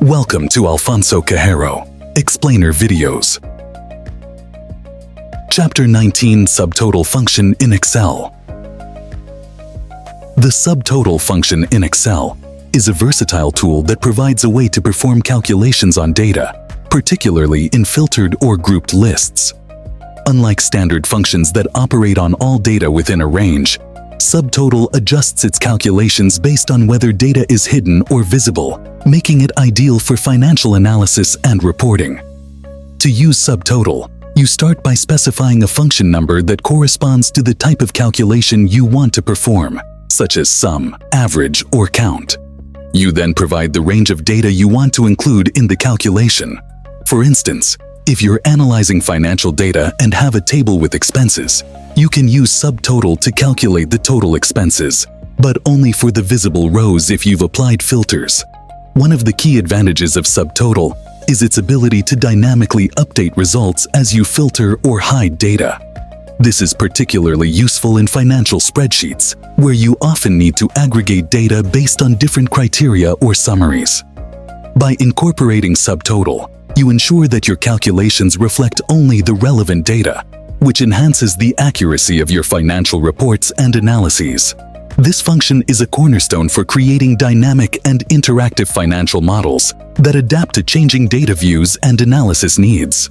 Welcome to Alfonso Cajero, Explainer Videos. Chapter 19, Subtotal Function in Excel. The subtotal function in Excel is a versatile tool that provides a way to perform calculations on data, particularly in filtered or grouped lists. Unlike standard functions that operate on all data within a range, Subtotal adjusts its calculations based on whether data is hidden or visible, making it ideal for financial analysis and reporting. To use Subtotal, you start by specifying a function number that corresponds to the type of calculation you want to perform, such as sum, average, or count. You then provide the range of data you want to include in the calculation. For instance, if you're analyzing financial data and have a table with expenses, you can use Subtotal to calculate the total expenses, but only for the visible rows if you've applied filters. One of the key advantages of Subtotal is its ability to dynamically update results as you filter or hide data. This is particularly useful in financial spreadsheets, where you often need to aggregate data based on different criteria or summaries. By incorporating Subtotal, you ensure that your calculations reflect only the relevant data, which enhances the accuracy of your financial reports and analyses. This function is a cornerstone for creating dynamic and interactive financial models that adapt to changing data views and analysis needs.